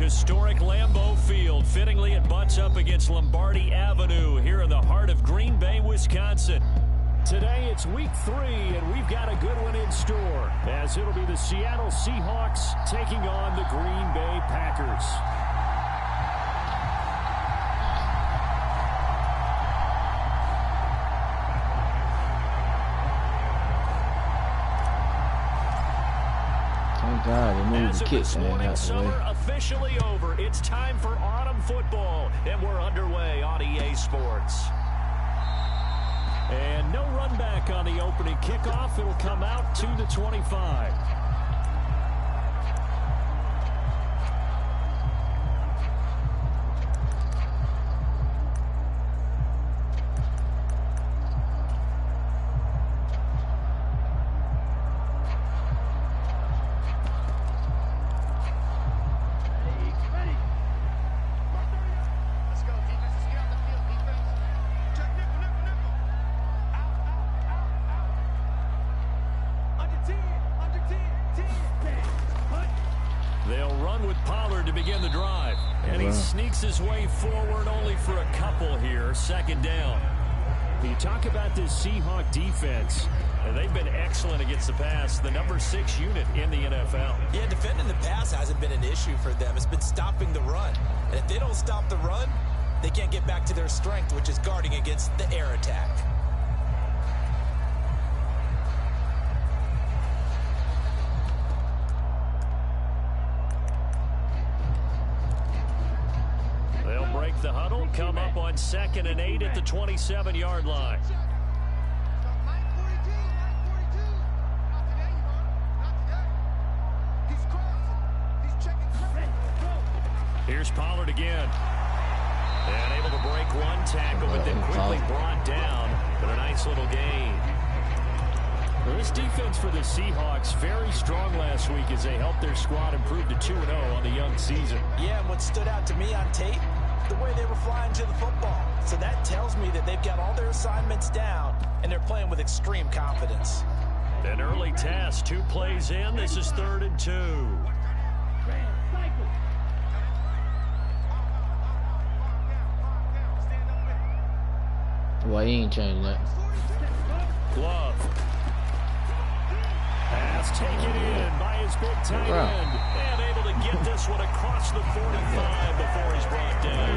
Historic Lambeau Field. Fittingly, it butts up against Lombardi Avenue here in the heart of Green Bay, Wisconsin. Today, it's week 3, and we've got a good one in store, as it'll be the Seattle Seahawks taking on the Green Bay Packers. As of this morning, summer officially over. It's time for autumn football, and we're underway on EA Sports. And no run back on the opening kickoff. It'll come out to the 25. They'll run with Pollard to begin the drive. And he sneaks his way forward only for a couple here. Second down. You talk about this Seahawk defense. They've been excellent against the pass. The number 6 unit in the NFL. Yeah, defending the pass hasn't been an issue for them. It's been stopping the run. And if they don't stop the run, they can't get back to their strength, which is guarding against the air attack. The huddle come up on 2nd and 8 at the 27-yard line. Here's Pollard again. And able to break one tackle, but then quickly brought down for a nice little gain. Well, this defense for the Seahawks very strong last week as they helped their squad improve to 2-0 on the young season. Yeah, and what stood out to me on tape, the way they were flying to the football. So that tells me that they've got all their assignments down, and they're playing with extreme confidence. An early test, 2 plays in. This is 3rd and 2. Well, he ain't changing that. Glove. Pass taken in by his big tight end. And able to get this one across the 45 before he's brought down.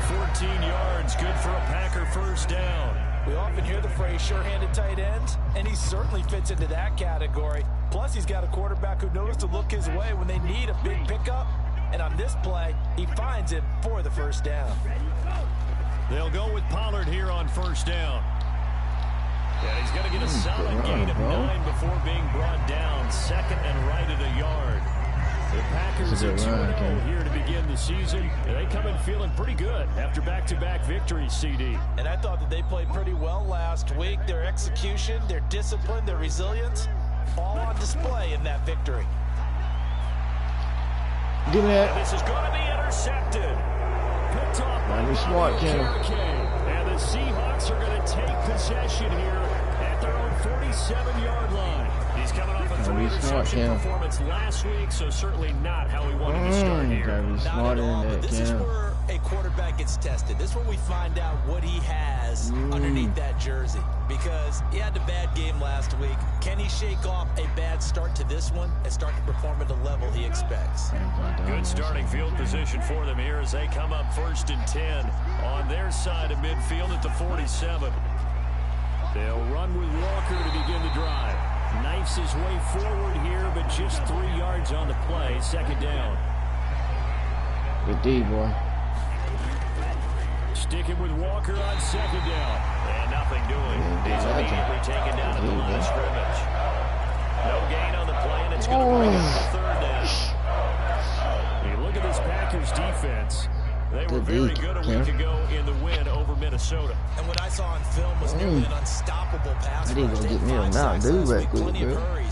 14 yards, good for a Packer first down. We often hear the phrase sure-handed tight ends, and he certainly fits into that category. Plus, he's got a quarterback who knows to look his way when they need a big pickup. And on this play, he finds it for the first down. They'll go with Pollard here on first down. Yeah, he's going to get a solid gain of 9 before being brought down. 2nd and right at a yard. The Packers are 2-0 here to begin the season. And they come in feeling pretty good after back-to-back victories, CD. And I thought that they played pretty well last week. Their execution, their discipline, their resilience, all on display in that victory. Give me that. And this is going to be intercepted. Picked off by smart, and the Seahawks are going to take possession here at their own 47-yard line. He's coming off a 3-interception performance last week, so certainly not how he wanted to start here. Not at all, but this is where a quarterback gets tested. This is where we find out what he has underneath that jersey. Because he had a bad game last week. Can he shake off a bad start to this one and start to perform at the level he expects? Good starting field position for them here as they come up 1st and 10 on their side of midfield at the 47. They'll run with Walker to begin the drive. Knifes his way forward here, but just 3 yards on the play. 2nd down. Good D, boy. Sticking with Walker on 2nd down. And nothing doing. He's immediately taken down at the line of scrimmage. No gain on the play, and it's going to bring him to 3rd down. You look at this Packers defense. They were very good a week ago in the win over Minnesota. And what I saw on film was nearly an unstoppable pass. I didn't get me a Mountain Dew right quick, bro.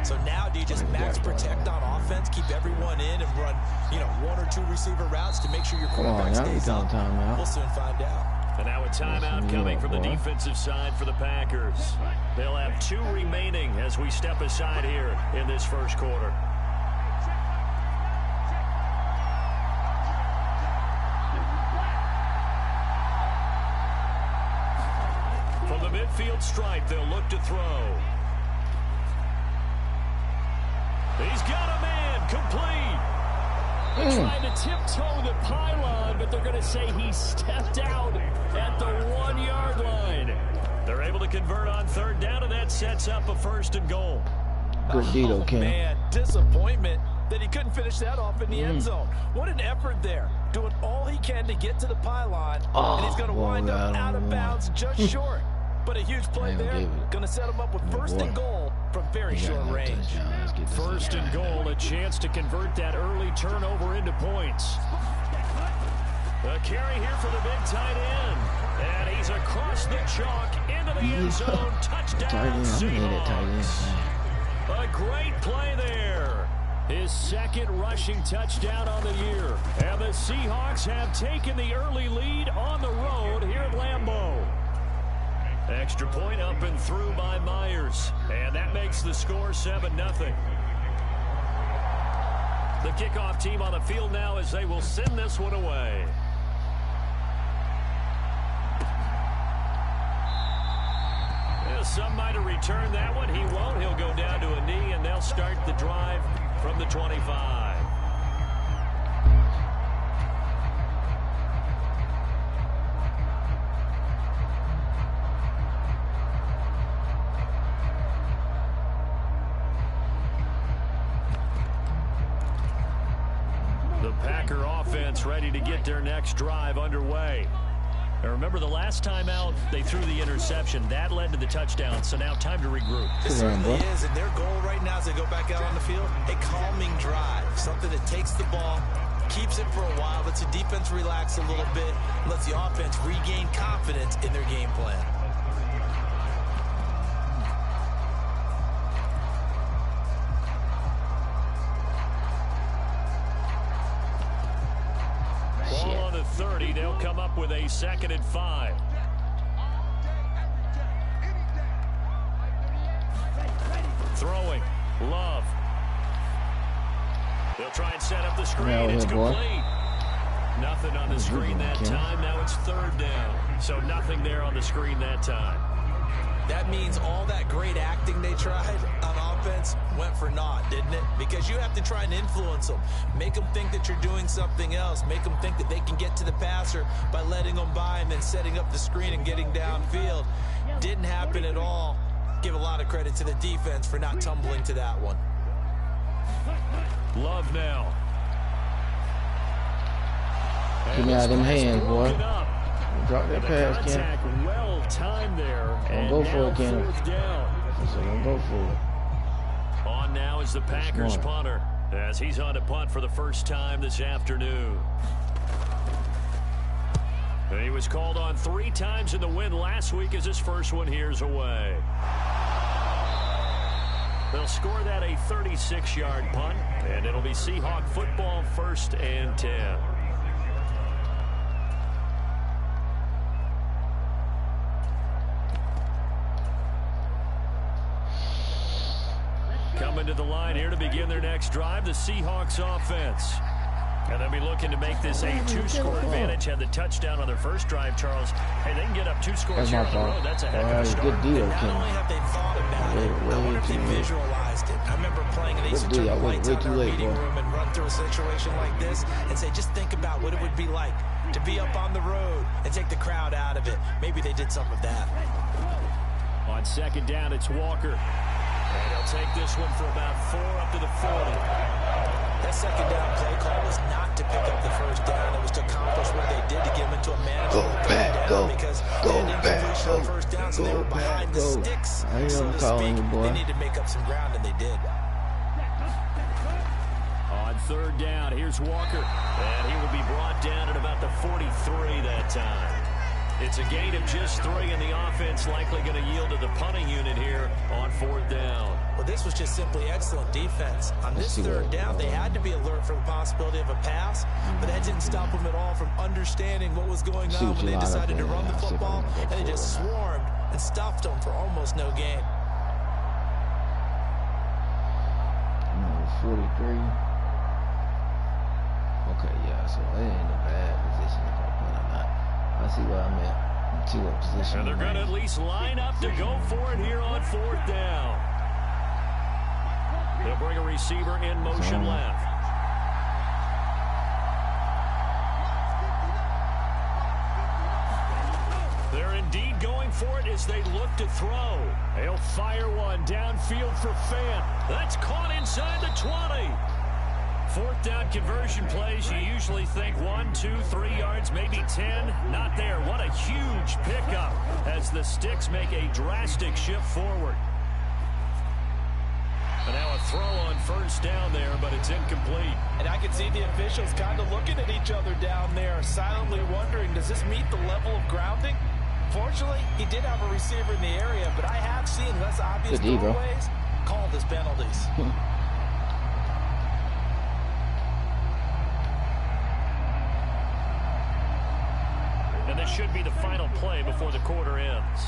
So now do you just max protect on offense, keep everyone in, and run, 1 or 2 receiver routes to make sure your quarterback stays up? We'll soon find out. And now a timeout coming from the defensive side for the Packers. They'll have 2 remaining as we step aside here in this first quarter. the midfield stripe, they'll look to throw. He's got a man, complete. They're trying to tiptoe the pylon, but they're going to say he stepped out at the 1-yard line. They're able to convert on third down, and that sets up a 1st and goal. Good deal, Ken. Man, disappointment that he couldn't finish that off in the end zone. What an effort there. Doing all he can to get to the pylon, and he's going to wind up out of bounds just short. But a huge play there, going to set him up with 1st and goal from very short range. 1st and goal, a chance to convert that early turnover into points. A carry here for the big tight end. And he's across the chalk into the end zone. Touchdown, Seahawks. A great play there. His 2nd rushing touchdown on the year. And the Seahawks have taken the early lead on the road here at Lambeau. Extra point up and through by Myers. And that makes the score 7-0. The kickoff team on the field now as they will send this one away. Some might have returned that one. He won't. He'll go down to a knee, and they'll start the drive from the 25. The Packer offense ready to get their next drive underway. Now remember, the last time out, they threw the interception. That led to the touchdown, so now time to regroup. It certainly is, and their goal right now as they go back out on the field, a calming drive, something that takes the ball, keeps it for a while, lets the defense relax a little bit, lets the offense regain confidence in their game plan. Ball on the 30, they'll come up with a 2nd and 5. Throwing, Love. They'll try and set up the screen. It's complete. Nothing on the screen that time. Now it's 3rd down. So nothing there on the screen that time. That means all that great acting they tried on offense went for naught, didn't it? Because you have to try and influence them. Make them think that you're doing something else. Make them think that they can get to the passer by letting them by and then setting up the screen and getting downfield. Didn't happen at all. Give a lot of credit to the defense for not tumbling to that one. Love now. Give me out of them hands, boy. Drop that pass, Ken. Well timed there. Don't go for it, Ken. Don't go for it. On now is the Packers punter as he's on to punt for the first time this afternoon. And he was called on 3 times in the win last week as his first one here's away. They'll score that a 36-yard punt, and it'll be Seahawk football 1st and 10. Coming to the line here to begin their next drive, the Seahawks offense. And they'll be looking to make this a 2-score advantage. Had the touchdown on their first drive, Charles. Hey, they can get up 2 scores here on the road. That's a heck of a start. Good deal, not only have they thought about it, I wonder if they visualized it. I remember playing in ACE, turn the lights on our meeting room and run through a situation like this and say, just think about what it would be like to be up on the road and take the crowd out of it. Maybe they did some of that. On 2nd down, it's Walker. And he'll take this one for about 4 up to the 40. That 2nd down play call was not to pick up the 1st down. It was to accomplish what they did to get them into a manageable down because they didn't complete the 1st down, so they were behind the sticks, so to speak. They needed to make up some ground, and they did. On 3rd down, here's Walker. And he will be brought down at about the 43 that time. It's a gain of just 3, and the offense likely going to yield to the punting unit here on 4th down. Well, this was just simply excellent defense. On this 3rd down, they had to be alert for the possibility of a pass, but that didn't stop them at all from understanding what was going on when they decided to run the football, and they just swarmed and stuffed them for almost no gain. 43. Okay, yeah, so they ain't in a bad position if I put or not. I see where I'm at. See what position. And they're going to at least line up to go for it here on 4th down. They'll bring a receiver in motion left. They're indeed going for it as they look to throw. They'll fire one downfield for Fant. That's caught inside the 20. 4th down conversion plays, you usually think 1, 2, 3 yards, maybe 10. Not there. What a huge pickup as the Sticks make a drastic shift forward. And now a throw on 1st down there, but it's incomplete. And I can see the officials kind of looking at each other down there, silently wondering, does this meet the level of grounding? Fortunately, he did have a receiver in the area, but I have seen less obvious throwaways called as penalties. And this should be the final play before the quarter ends.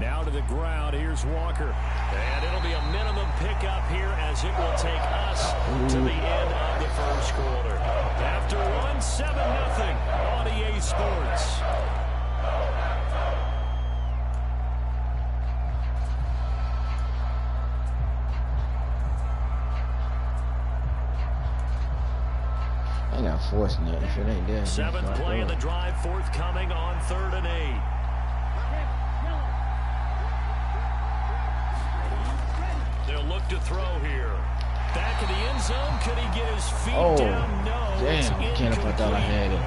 Now to the ground. Here's Walker. And it'll be a minimum pickup here as it will take us to the end of the 1st quarter. After 1-7-0 on EA Sports. I got forcing it if it ain't there. 7th play of the drive forthcoming on 3rd and 8. They'll look to throw here. Back of the end zone. Could he get his feet down? No. Damn, Kenneth, I thought I had it.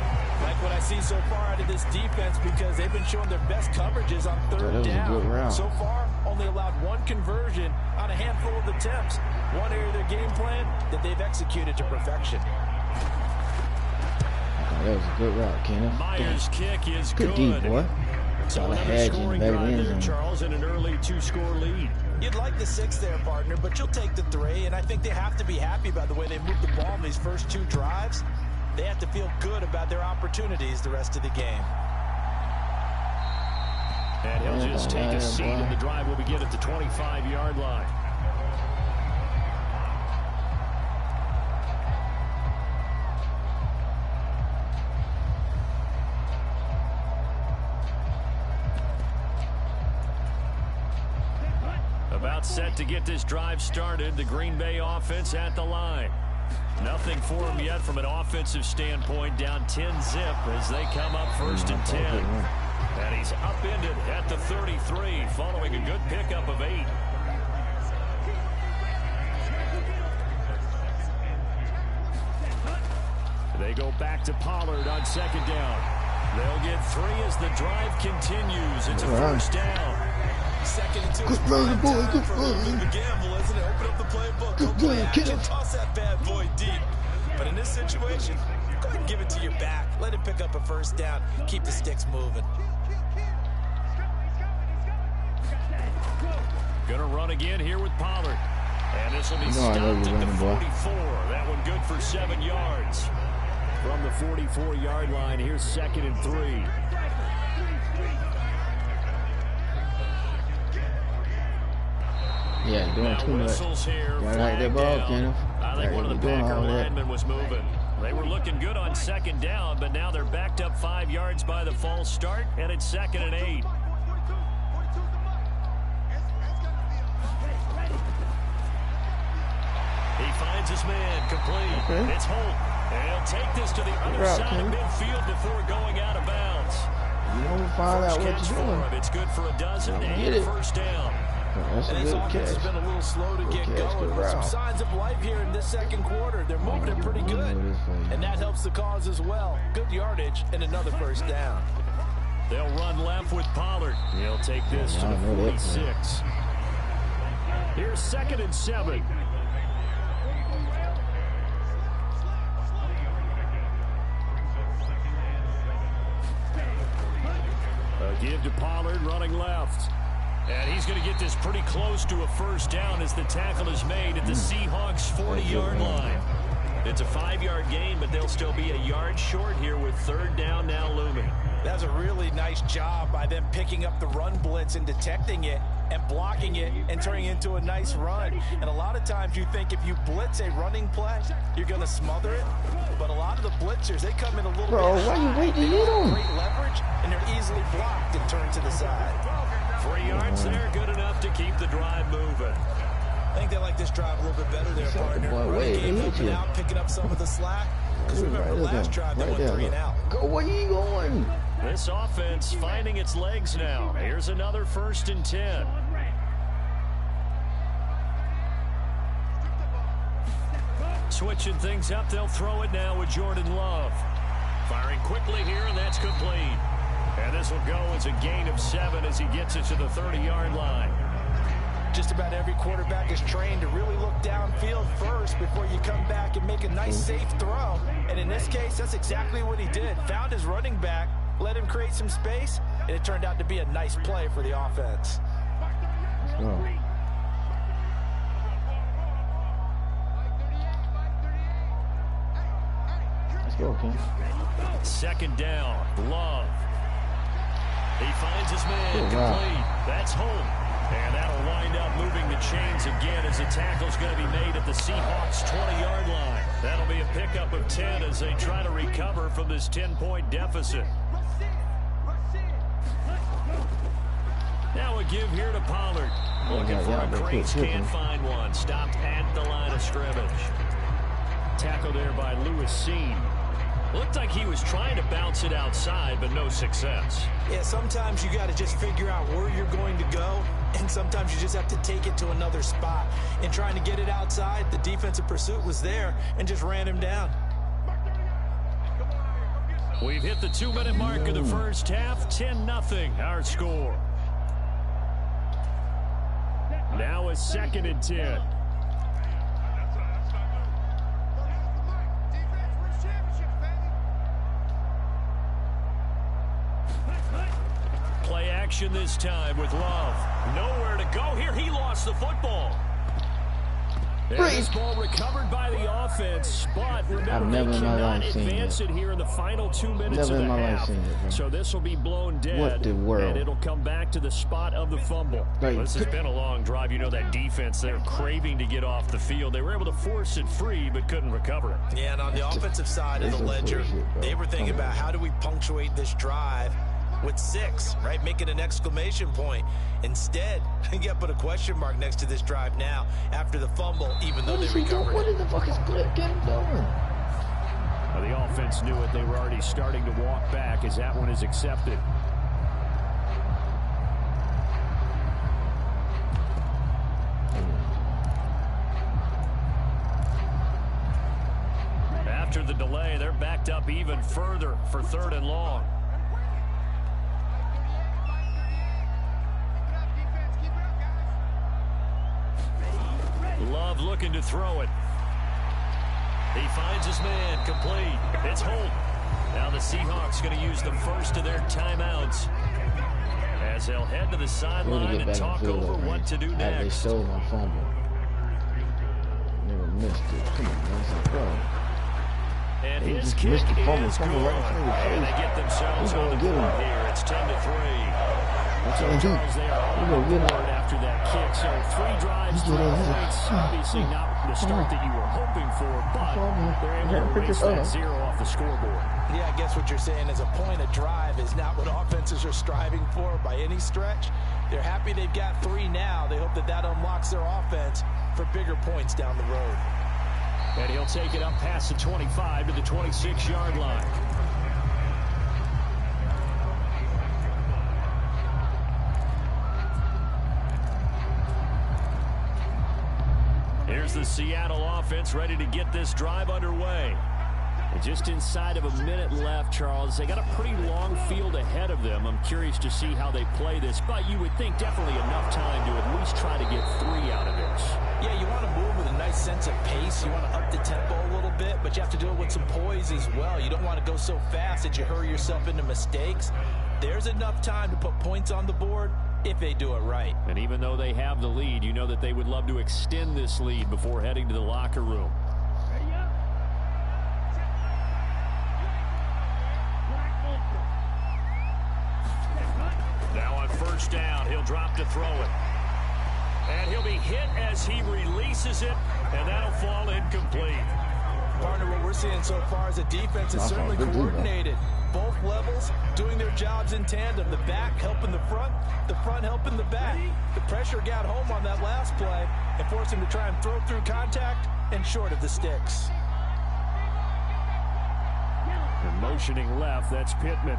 Like what I see so far out of this defense, because they've been showing their best coverages on 3rd down. So far, only allowed 1 conversion on a handful of attempts. One area of their game plan that they've executed to perfection. That was a good route, Kenneth. Myers' kick is good. Good D, boy. So another scoring drive there, Charles, and an early 2-score lead. You'd like the 6 there, partner, but you'll take the 3, and I think they have to be happy about the way they moved the ball in these first 2 drives. They have to feel good about their opportunities the rest of the game. And he'll just take a seat, and the drive will begin at the 25-yard line. About set to get this drive started. The Green Bay offense at the line. Nothing for them yet from an offensive standpoint. Down 10-zip as they come up 1st and 10. And he's upended at the 33 following a good pickup of 8. They go back to Pollard on 2nd down. They'll get 3 as the drive continues. It's a 1st down. 2nd and 2. Good play, boy. Good play. The gamble, isn't it? Open up the playbook. Good play, kid. Toss that bad boy deep. But in this situation, go ahead and give it to your back. Let him pick up a 1st down. Keep the Sticks moving. Gonna run again here with Pollard. And this will be stopped at the 44. That one good for 7 yards. From the 44-yard line, here's 2nd and 3. Yeah, doing too much. Gotta like that ball, Kenneth. I think one of the Packer linemen was moving. They were looking good on 2nd down, but now they're backed up 5 yards by the false start, and it's 2nd and 8. He finds his man complete. Okay. It's Holt. And he'll take this to the other side of midfield before going out of bounds. You don't find out what you're doing. It's good for a dozen and 1st down. That's a good catch. Has been a little slow to get going, but some signs of life here in this 2nd quarter. They're moving it pretty good, and that helps the cause as well. Good yardage and another 1st down. They'll run left with Pollard. He'll take this to the 46. Here's 2nd and 7. A give to Pollard running left. And he's going to get this pretty close to a 1st down as the tackle is made at the Seahawks' 40-yard line. It's a 5-yard gain, but they'll still be a yard short here with 3rd down now looming. That's a really nice job by them picking up the run blitz and detecting it and blocking it and turning it into a nice run. And a lot of times you think if you blitz a running play, you're going to smother it. But a lot of the blitzers, they come in a little bit high. Why you waiting to hit them? Great leverage, and they're easily blocked and turned to the side. 3 yards there, good enough to keep the drive moving. I think they like this drive a little bit better there, partner. Running game helping out, picking up some of the slack. Because remember, last drive they went 3 and out. Go, where you going? This offense finding its legs now. Here's another 1st and 10. Switching things up, they'll throw it now with Jordan Love. Firing quickly here, and that's complete. And this will go as a gain of 7 as he gets it to the 30-yard line. Just about every quarterback is trained to really look downfield first before you come back and make a nice, safe throw. And in this case, that's exactly what he did. Found his running back, let him create some space, and it turned out to be a nice play for the offense. Let's go. Let's go, Ken. 2nd down, Love. He finds his man complete. That's Holt. And that'll wind up moving the chains again as the tackle's going to be made at the Seahawks' 20-yard line. That'll be a pickup of 10 as they try to recover from this 10-point deficit. Now a give here to Pollard. Looking for a crease, can't find one. Stopped at the line of scrimmage. Tackle there by Lewis Seen. Looked like he was trying to bounce it outside, but no success. Yeah, sometimes you got to just figure out where you're going to go, and sometimes you just have to take it to another spot. In trying to get it outside, the defensive pursuit was there and just ran him down. We've hit the 2-minute mark of the first half. 10-0, our score. Now a 2nd and 10. Play action this time with Love. Nowhere to go here. He lost the football. And this ball recovered by the offense, but remember they cannot advance it here in the final 2 minutes of the half. So this will be blown dead, what the world? And it'll come back to the spot of the fumble. This has been a long drive. You know that defense, they're craving to get off the field. They were able to force it free, but couldn't recover it. Yeah, and on the offensive side of the ledger, they were thinking about how do we punctuate this drive with 6, right? Making an exclamation point. Instead, you got to put a question mark next to this drive now after the fumble, even though they recovered. What in the fuck is getting doing? Well, the offense knew it. They were already starting to walk back as that one is accepted. After the delay, they're backed up even further for 3rd and long. Love looking to throw it. He finds his man, complete. It's Holt. Now the Seahawks going to use the first of their timeouts as they'll head to the sideline and talk over what to do next. They stole my fumble. Never missed it. Come on, man. Bro. And his kick is good. And they get themselves on the board here. It's 10-3. Charles, they are on the board after that kick. So 3 drives, 3 points. Obviously not the start that you were hoping for, but they're able to erase that 0 off the scoreboard. Yeah, I guess what you're saying is a point of drive is not what offenses are striving for by any stretch. They're happy they've got 3 now. They hope that that unlocks their offense for bigger points down the road. And he'll take it up past the 25 to the 26-yard line. Here's the Seattle offense ready to get this drive underway. And just inside of a minute left, Charles. They got a pretty long field ahead of them. I'm curious to see how they play this, but you would think definitely enough time to at least try to get 3 out of this. Yeah, you want to move with a nice sense of pace. You want to up the tempo a little bit, but you have to do it with some poise as well. You don't want to go so fast that you hurry yourself into mistakes. There's enough time to put points on the board if they do it right. And even though they have the lead, you know that they would love to extend this lead before heading to the locker room. first down. He'll drop to throw it. And he'll be hit as he releases it, and that'll fall incomplete. Partner, what we're seeing so far is a defense that's certainly coordinated. Both levels doing their jobs in tandem. The back helping the front helping the back. The pressure got home on that last play and forced him to try and throw through contact and short of the sticks. And motioning left, that's Pittman.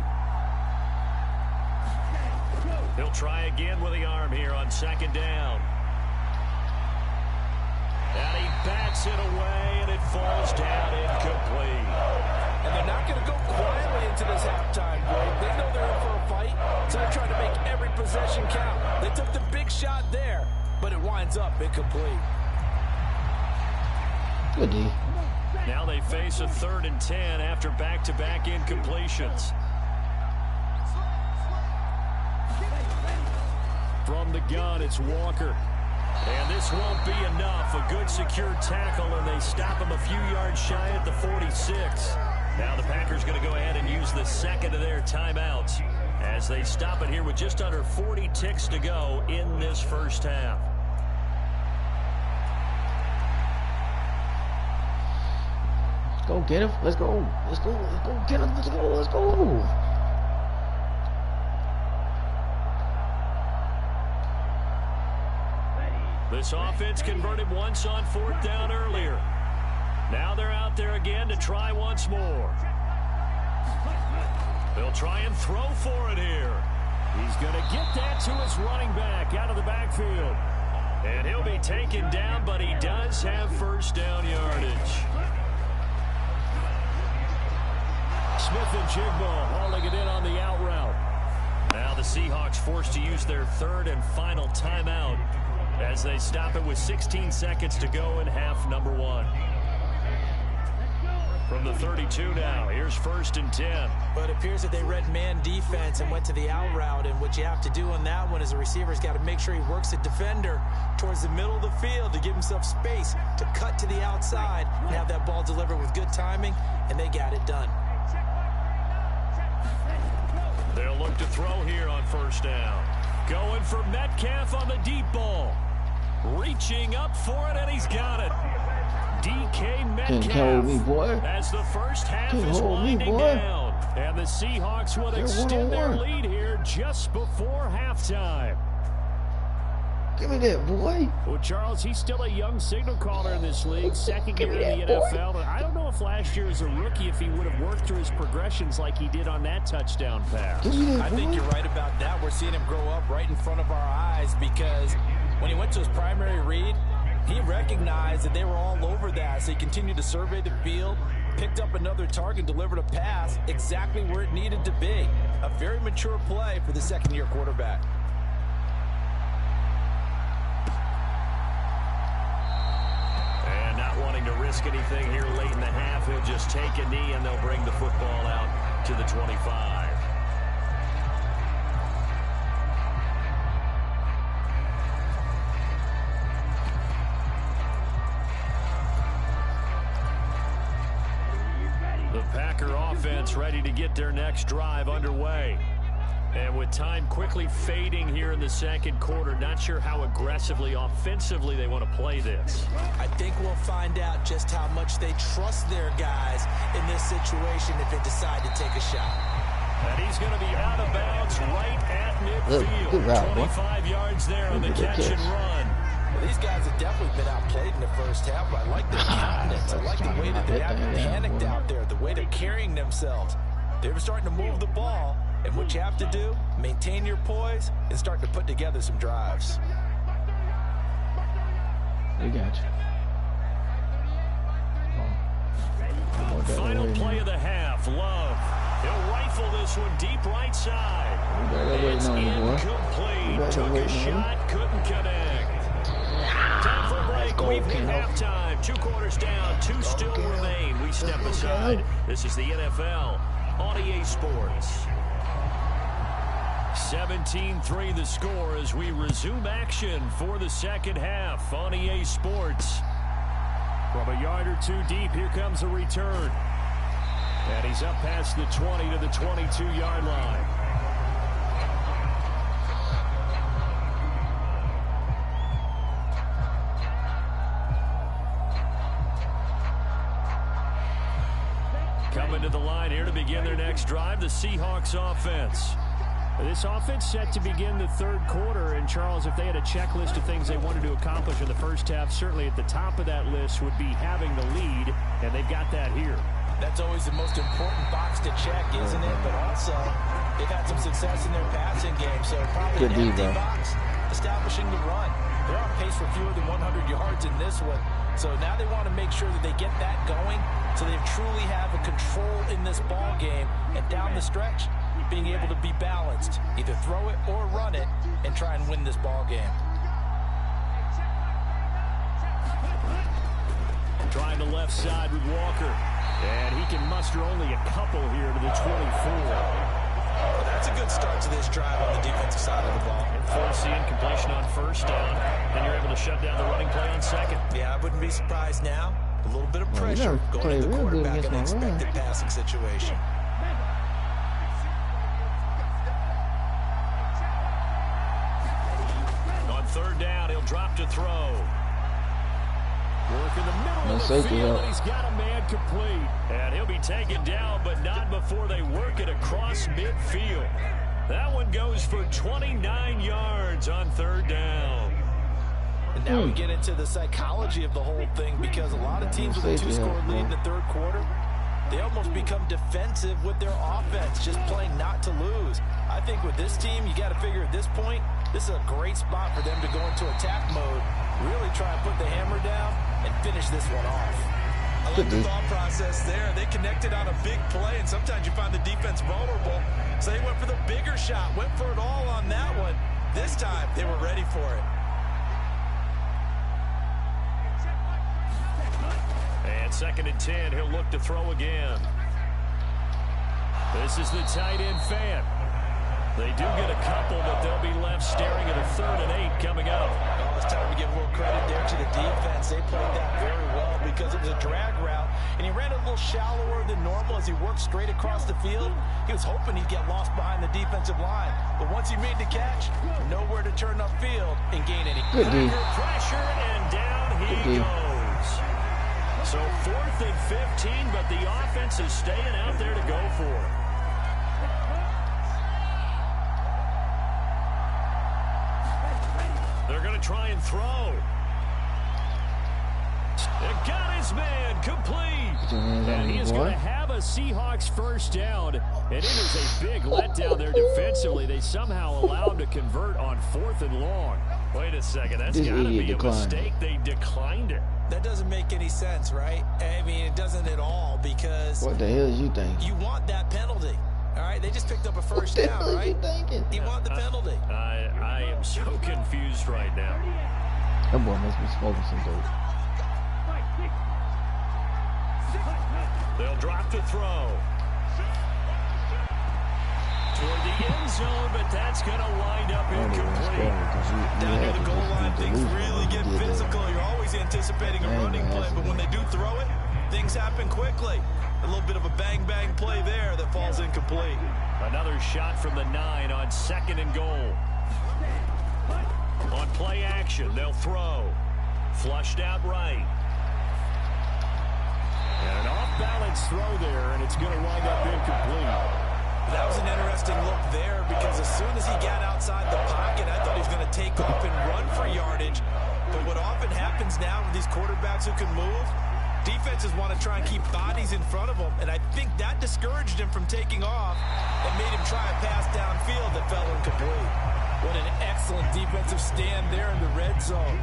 He'll try again with the arm here on second down. And he bats it away, and it falls down incomplete. And they're not going to go quietly into this halftime break. They know they're in for a fight, so they're trying to make every possession count. They took the big shot there, but it winds up incomplete. Good D. Now they face a 3rd and 10 after back-to-back incompletions. From the gun, it's Walker. And this won't be enough. A good secured tackle, and they stop him a few yards shy at the 46. Now the Packers going to go ahead and use the second of their timeouts as they stop it here with just under 40 ticks to go in this first half. Let's go get him. Let's go. Let's go. Let's go get him. Let's go. Let's go. This offense converted once on 4th down earlier. Now they're out there again to try once more. They'll try and throw for it here. He's going to get that to his running back out of the backfield. And he'll be taken down, but he does have first down yardage. Smith and Jigba hauling it in on the out route. Now the Seahawks forced to use their 3rd and final timeout as they stop it with 16 seconds to go in half number 1. From the 32 now, here's 1st and 10. But it appears that they read man defense and went to the out route, and what you have to do on that one is the receiver's got to make sure he works the defender towards the middle of the field to give himself space to cut to the outside and have that ball delivered with good timing, and they got it done. They'll look to throw here on first down. Going for Metcalf on the deep ball. Reaching up for it, and he's got it. DK Metcalf as the first half is winding down. And the Seahawks will extend their lead here just before halftime. Give me that, boy. Well, Charles, he's still a young signal caller in this league, second year in the NFL. Boy. I don't know if last year as a rookie, if he would have worked through his progressions like he did on that touchdown pass. I think you're right about that. We're seeing him grow up right in front of our eyes because when he went to his primary read, he recognized that they were all over that, so he continued to survey the field, picked up another target, delivered a pass exactly where it needed to be. A very mature play for the second-year quarterback. And not wanting to risk anything here late in the half, he'll just take a knee, and they'll bring the football out to the 25. The Packer offense ready to get their next drive underway. And with time quickly fading here in the second quarter, not sure how aggressively, offensively they want to play this. I think we'll find out just how much they trust their guys in this situation if they decide to take a shot. And he's going to be out of bounds right at midfield. Good route, 25 yards there on the catch and run. Well, these guys have definitely been outplayed in the first half, but I like their confidence. I like the way that they haven't panicked out there, the way they're carrying themselves. They're starting to move the ball. And what you have to do, maintain your poise and start to put together some drives. We got you. Final play of the half, Love. He'll rifle this one deep right side. It's incomplete. Took a shot, couldn't connect. Time for a break. We've hit halftime. 2 quarters down, 2 still remain. We step aside. This is the NFL on EA Sports. 17-3 the score as we resume action for the second half on EA Sports. From a yard or 2 deep, here comes a return. And he's up past the 20 to the 22-yard line. Coming to the line here to begin their next drive, the Seahawks offense. This offense set to begin the third quarter, and Charles, if they had a checklist of things they wanted to accomplish in the first half, certainly at the top of that list would be having the lead, and they've got that here. That's always the most important box to check, isn't it? But also, they've had some success in their passing game, so probably an empty box, establishing the run. They're on pace for fewer than 100 yards in this one, so now they want to make sure that they get that going so they truly have a control in this ball game, and down the stretch, being able to be balanced, either throw it or run it, and try and win this ball game. Trying the left side with Walker, and he can muster only a couple here to the 24. Well, that's a good start to this drive on the defensive side of the ball. Forcing completion on first down, and you're able to shut down the running play on second. Yeah, I wouldn't be surprised now. A little bit of pressure going to the quarterback in an expected passing situation. Third down, he'll drop to throw. Work in the middle of the field, and he's got a man complete. And he'll be taken down, but not before they work it across midfield. That one goes for 29 yards on third down. And now we get into the psychology of the whole thing, because a lot of teams with a two-score lead in the third quarter, they almost become defensive with their offense, just playing not to lose. I think with this team, you got to figure at this point, this is a great spot for them to go into attack mode, really try and put the hammer down and finish this one off. I like the thought process there. They connected on a big play, and sometimes you find the defense vulnerable. So they went for the bigger shot, went for it all on that one. This time, they were ready for it. And 2nd and 10, he'll look to throw again. This is the tight end fan. They do get a couple, but they'll be left staring at a 3rd and 8 coming up. Oh, it's time to give a little credit there to the defense. They played that very well because it was a drag route, and he ran a little shallower than normal as he worked straight across the field. He was hoping he'd get lost behind the defensive line, but once he made the catch, nowhere to turn upfield and gain any pressure, and down he goes. So 4th and 15, but the offense is staying out there to go for it. They're going to try and throw. It got his man complete. And he is going to have a Seahawks first down. And it was a big letdown there defensively. They somehow allowed him to convert on 4th and long. Wait a second. That's got to be a mistake. They declined it. That doesn't make any sense, right? I mean, it doesn't at all, because what the hell is you thinking? You want that penalty. All right, they just picked up a first down, right? You want the penalty. I am so confused right now. That boy must be smoking some dope. They'll drop to throw. Toward the end zone, but that's going to wind up incomplete. Down near the goal line, things really get physical. You're always anticipating a running play, but when they do throw it, things happen quickly. A little bit of a bang-bang play there that falls incomplete. Another shot from the 9 on 2nd and goal. On play action, they'll throw. Flushed out right. And an off-balance throw there, and it's going to wind up incomplete. That was an interesting look there, because as soon as he got outside the pocket, I thought he was going to take off and run for yardage. But what often happens now with these quarterbacks who can move, defenses want to try and keep bodies in front of them, and I think that discouraged him from taking off and made him try a pass downfield that fell incomplete. What an excellent defensive stand there in the red zone.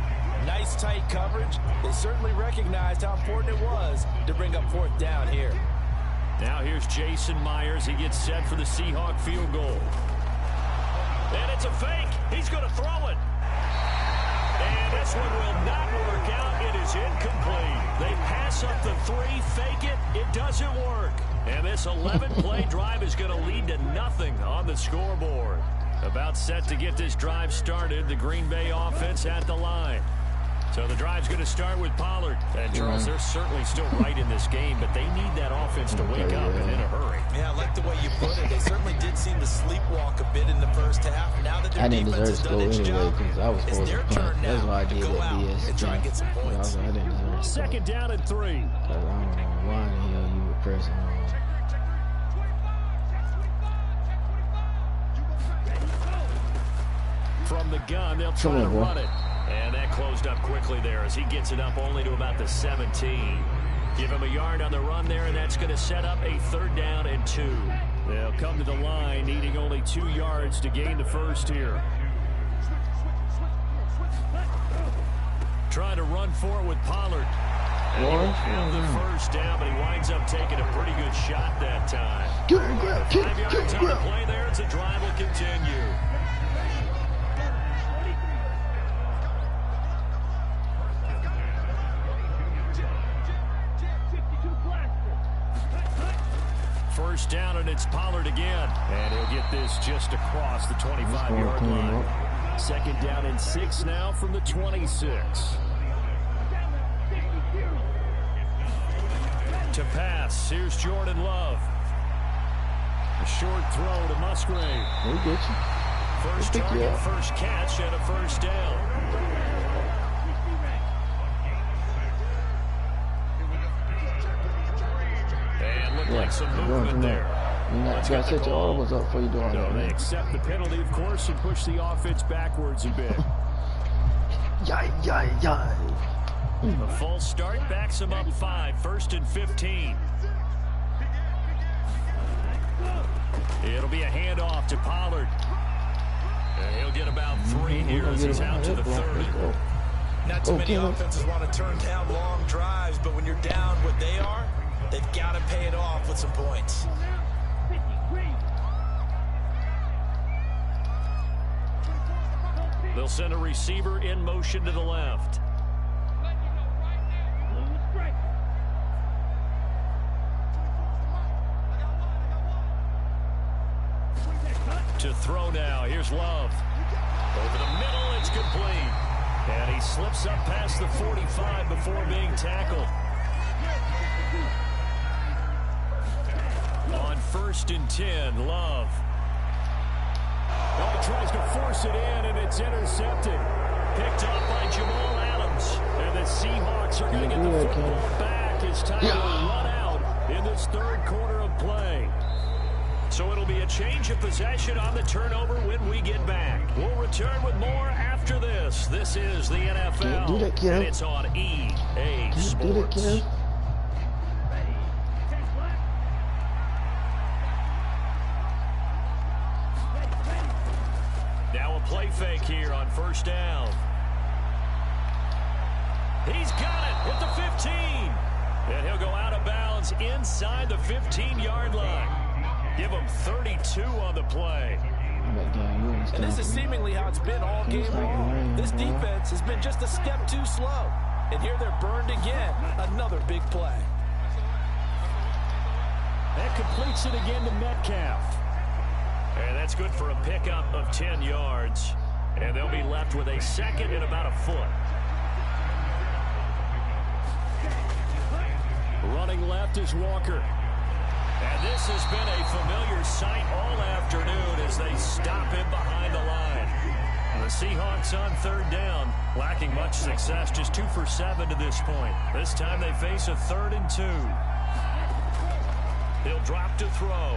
Nice tight coverage. They certainly recognized how important it was to bring up 4th down here. Now here's Jason Myers. He gets set for the Seahawk field goal. And it's a fake. He's going to throw it. And this one will not work out. It is incomplete. They pass up the 3, fake it. It doesn't work. And this 11-play drive is going to lead to nothing on the scoreboard. About set to get this drive started. The Green Bay offense at the line. So the drive's going to start with Pollard. And Charles, they're certainly still right in this game, but they need that offense to wake up and in a hurry. Yeah, I like the way you put it. They certainly did seem to sleepwalk a bit in the first half. Now that their defense has done its job, it's their turn now to go out and try and get some points. Second down and 3. I don't know why the hell you would pressing on. From the gun, they'll try to run it. And that closed up quickly there as he gets it up only to about the 17. Give him a yard on the run there, and that's going to set up a 3rd down and 2. They'll come to the line needing only 2 yards to gain the first here. Trying to run for it with Pollard. And he will have the first down, but he winds up taking a pretty good shot that time. 5 yards on the play there as the drive will continue. First down, and it's Pollard again. And he'll get this just across the 25-yard line. 2nd down and 6 now from the 26. To pass, here's Jordan Love. A short throw to Musgrave. We'll get you. First target, first catch, and a first down. And looked like some movement there. You're not trying to set your elbows up before you do all that. They accept the penalty, of course, and push the offense backwards a bit. Yay. A false start backs him up 5. 1st and 15. It'll be a handoff to Pollard. And he'll get about 3 here as he's out to the 30. Not too many offenses want to turn down long drives, but when you're down what they are, they've got to pay it off with some points. They'll send a receiver in motion to the left. To throw now. Here's Love. Over the middle, it's complete. And he slips up past the 45 before being tackled. On 1st and 10, Love. Oh, tries to force it in, and it's intercepted. Picked up by Jamal Adams. And the Seahawks are going to get the football back. It's time to run out in this 3rd quarter of play. So it'll be a change of possession on the turnover when we get back. We'll return with more after this. This is the NFL, do that, kid. And it's on EA Sports. Do that, kid. Now a play fake here on 1st down. He's got it at the 15. And he'll go out of bounds inside the 15-yard line. Give him 32 on the play. And this is seemingly how it's been all game long. This defense has been just a step too slow. And here they're burned again. Another big play. That completes it again to Metcalf. And that's good for a pickup of 10 yards. And they'll be left with a 2nd and about a foot. Running left is Walker. And this has been a familiar sight all afternoon as they stop him behind the line. The Seahawks on 3rd down, lacking much success, just 2 for 7 to this point. This time they face a 3rd and 2. He'll drop to throw.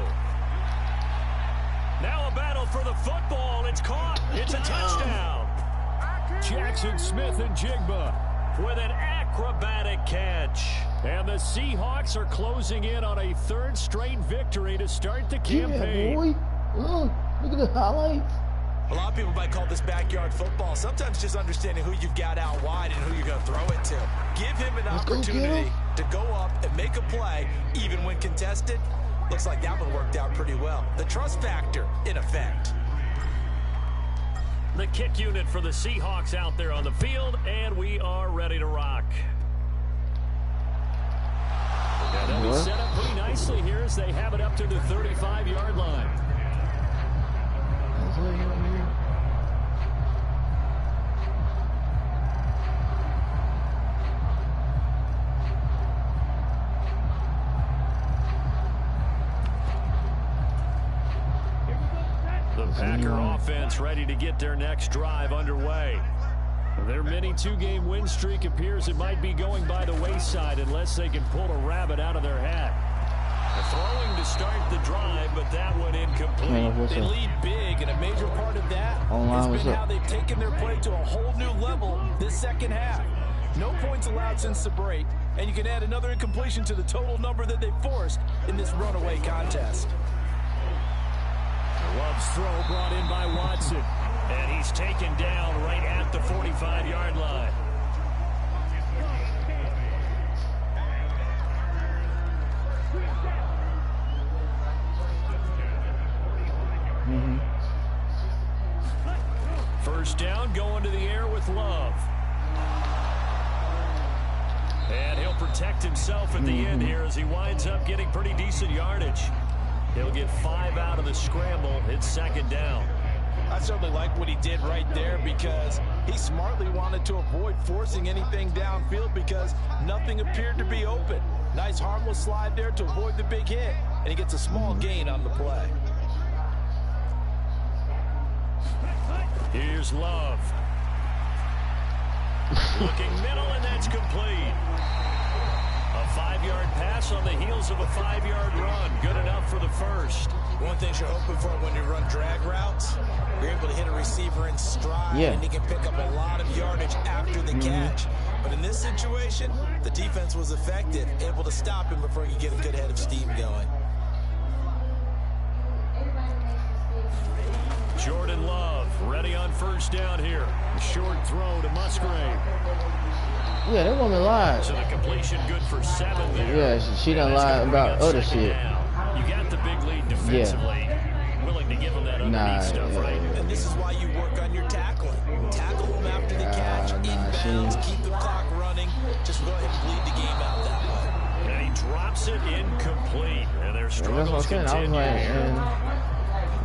Now a battle for the football. It's caught. It's a touchdown. Jackson Smith and Jigba with an acrobatic catch. And the Seahawks are closing in on a 3rd straight victory to start the campaign. Yeah, boy. Look at the highlights. A lot of people might call this backyard football. Sometimes just understanding who you've got out wide and who you're going to throw it to. Give him an opportunity to go up and make a play, even when contested. Looks like that one worked out pretty well. The trust factor in effect. The kick unit for the Seahawks out there on the field, and we are ready to rock. And they'll be set up pretty nicely here as they have it up to the 35-yard line. The Packer offense ready to get their next drive underway. Their mini 2-game win streak appears it might be going by the wayside unless they can pull a rabbit out of their hat. Throwing to start the drive, but that one incomplete. They lead big, and a major part of that has been how they've taken their play to a whole new level this second half. No points allowed since the break, and you can add another incompletion to the total number that they forced in this runaway contest. Love's throw brought in by Watson, and he's taken down right at the 45-yard line. First down, going to the air with Love. And he'll protect himself at the end here as he winds up getting pretty decent yardage. He'll get 5 out of the scramble. It's second down. I certainly like what he did right there because he smartly wanted to avoid forcing anything downfield because nothing appeared to be open. Nice harmless slide there to avoid the big hit, and he gets a small gain on the play. Here's Love. Looking middle, and that's complete. A 5-yard pass on the heels of a 5-yard run. Good enough for the first. One thing you're hoping for when you run drag routes, you're able to hit a receiver in stride, and he can pick up a lot of yardage after the catch. But in this situation, the defense was effective, able to stop him before he could get a good head of steam going. Jordan Love ready on first down here. A short throw to Musgrave. Yeah, that woman lied. So the completion good for 7 there. Yeah, she done lied about other shit. Down. You got the big lead defensively. Yeah. Willing to give them that underneath stuff, right? And this is why you work on your tackling. Tackle them after the catch, inbounds, keep the clock running. Just go ahead and bleed the game out that way. And he drops it incomplete. And their struggles continue.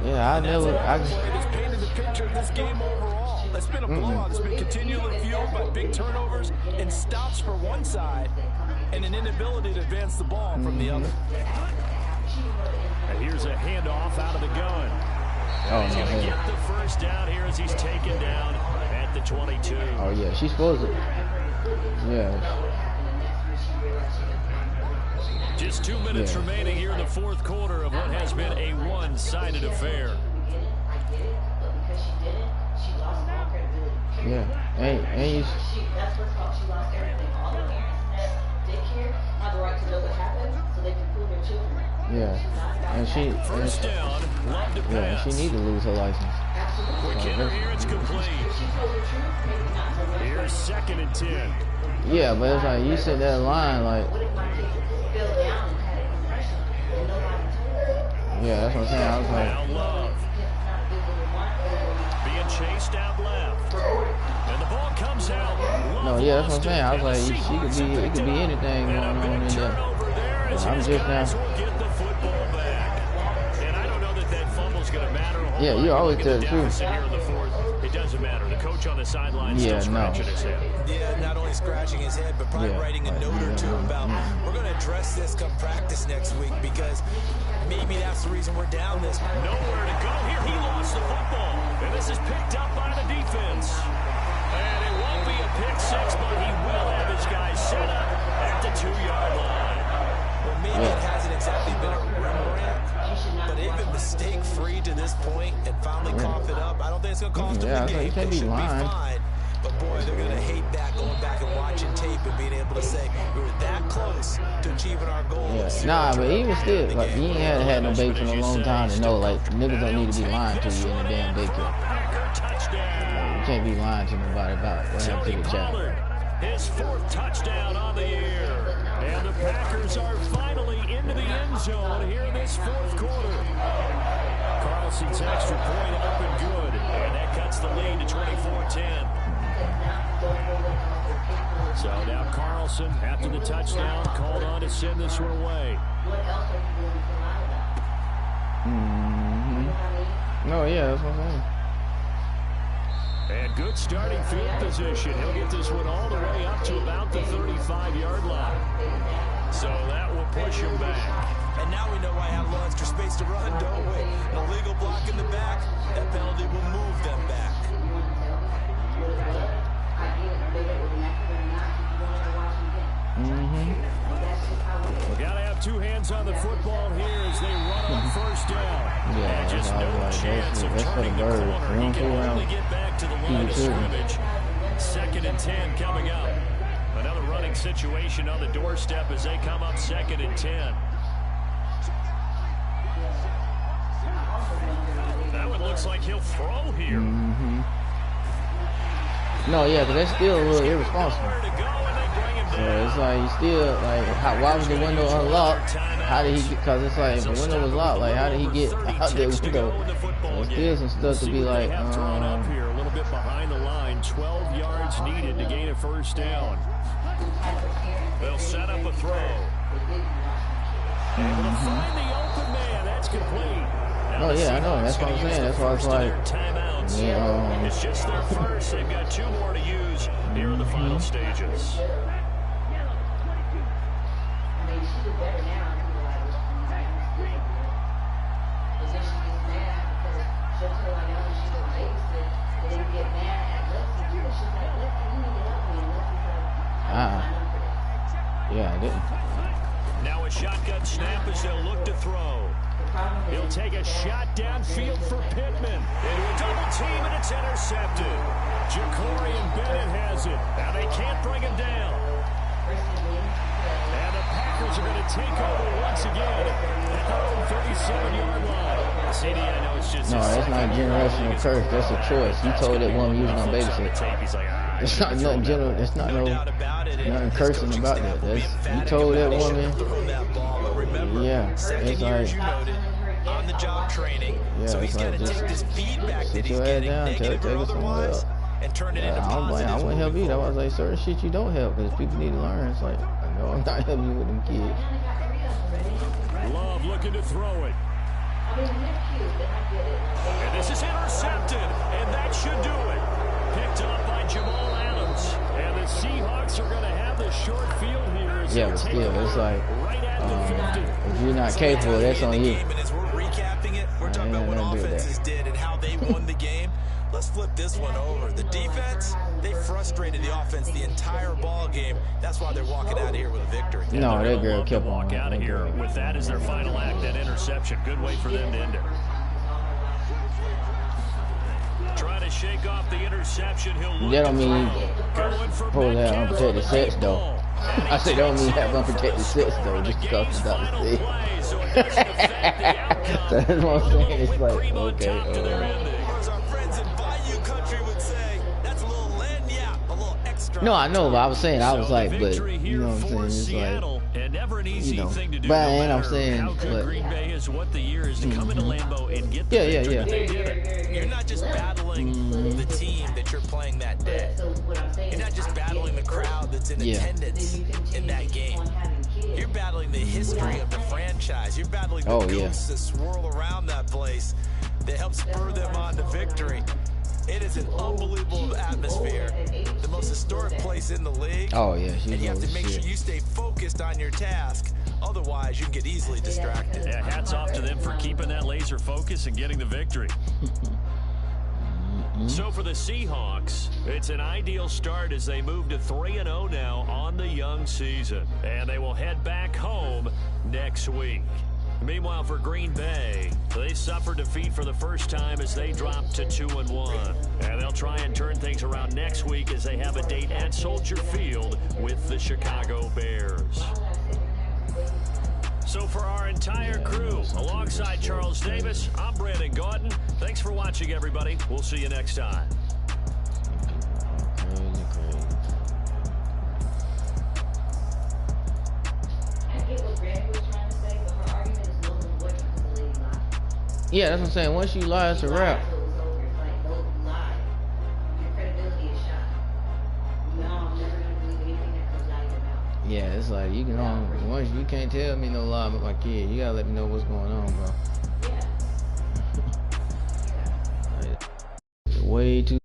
Yeah, I never. It's painted the picture of this game overall. It's been a blowout. It's been continually fueled by big turnovers and stops for one side and an inability to advance the ball from the other. And here's a handoff out of the gun. He's going to get the first down here as he's taken down at the 22. Oh, yeah, she's supposed to. Yeah. Just 2 minutes remaining here in the fourth quarter of what has been a one-sided affair. Yeah, and you. That's what's called. She lost everything. All the parents in that daycare have the right to know what happened, so they can prove their children. Yeah, and she. First down, Love to pass. Yeah, she needs to lose her license. Kinder here, it's complete. Here's 2nd and 10. Yeah, but it's like you said that line like. Yeah, that's what I'm saying. I was like. Now Love being chased out left, and the ball comes out. No, yeah, that's what I'm saying. I was like, it could be anything going on in there. I'm just now. Get the football back, and I don't know that fumble's going to matter. Yeah, you always tell the truth. It doesn't matter. The coach on the sideline still scratching his head. Yeah, not only scratching his head, but probably writing a note or two about, we're going to address this come practice next week because maybe that's the reason we're down this. Nowhere to go here. He lost the football, and this is picked up by the defense. And it won't be a pick six, but he will have his guys set up at the 2-yard line. Well, maybe it hasn't exactly been a Rembrandt, but they've been mistake-free to this point and finally cough it up. I don't think it's going to cost them the game. They should be fine. But, boy, they're going to hate that going back and watching tape and being able to say we were that close to achieving our goals. Nah, but even still, like, you ain't had no baby for a long time to know, like, niggas don't need to be lying to you in the damn daycare. You can't be lying to nobody about what happened to the child. His 4th touchdown on the year. And the Packers are finally into the end zone here in this 4th quarter. Carlson's extra point up and good. And that cuts the lead to 24-10. So now Carlson, after the touchdown, called on to send this one away. No, yeah, that's what I'm saying. And good starting field position. He'll get this one all the way up to about the 35-yard line. So that will push him back. And now we know why I have a little extra space to run, don't we? An illegal block in the back, that penalty will move them back. We got to have have two hands on the football here as they run on first down. Yeah, and just no chance of turning the corner. He can only get back to the line of scrimmage. 2nd and 10 coming up. Another running situation on the doorstep as they come up 2nd and 10. That one looks like he'll throw here. No, yeah, because that's still a little irresponsible. So it's like, you still, like, why was the window unlocked? How did he get, because it's like, if the window was locked, like, how did he get out that window? There's still some stuff to be like, up here a little bit behind the line. 12 yards needed to gain a first down. They'll set up a throw. Able to find the open man. That's complete. Oh, yeah, I know. That's what I'm saying. That's why it's like, yeah, it's just their first. They've got 2 more to use here in the final stages. Yeah, I didn't. Now a shotgun snap as they'll look to throw. He'll take a shot downfield for Pittman. Into a double team, and it's intercepted. Ja'Cory Bennett has it. Now they can't bring him down. And the Packers are going to take over once again at their own 37-yard line. CD, I know it's just... No, that's not a generational curse. That's a choice. You told that woman you was going to babysit. He's like, it's not nothing general. It's not nothing cursing about that. That's, you told that woman. Yeah, it's like on the job training. Yeah, so he's got to take this feedback that he's getting, negative or otherwise, and turn it into positive. I wouldn't help either. I was like, certain shit you don't help because people need to learn. It's like, I know I'm not helping you with them kids. Love looking to throw it. And this is intercepted, and that should do it. Picked up by Jamal Adams. And the Seahawks are going to have the short field here. Yeah, but still, it's like, if you're not capable, that's on you. As we're recapping it, we're talking about what offenses did and how they won the game. Let's flip this one over. The defense, they frustrated the offense the entire ball game. That's why they're walking out of here with a victory. No, that girl kept on walk out of here with that as their final act. That interception, good way for them to end it. Trying to shake off the interception. That don't mean pull that unprotected sets though. I said don't mean have unprotected sets though, just because it's not the thing. That's what I'm saying. It's like, okay. No, I know, but I was saying, I was like, but, you know what I'm saying, it's like, you know, but I'm saying, but, Green Bay is what the year is to come into Lambeau and get the yeah. You're not just battling the team that you're playing that day. You're not just battling the crowd that's in attendance in that game. You're battling the history of the franchise. You're battling the ghosts that swirl around that place that help spur them on to victory. It is an unbelievable atmosphere. The most historic place in the league. Oh, yeah. And you have to make sure you stay focused on your task. Otherwise, you can get easily distracted. Yeah, hats off to them for keeping that laser focus and getting the victory. So for the Seahawks, it's an ideal start as they move to 3-0 now on the young season. And they will head back home next week. Meanwhile, for Green Bay, they suffered defeat for the first time as they dropped to 2-1. And they'll try and turn things around next week as they have a date at Soldier Field with the Chicago Bears. So for our entire crew, alongside Charles Davis, I'm Brandon Gordon. Thanks for watching, everybody. We'll see you next time. Yeah, that's what I'm saying. Once you lie, it's a wrap. Yeah, it's like you can once you can't tell me no lie about my kid. You gotta let me know what's going on, bro. Way too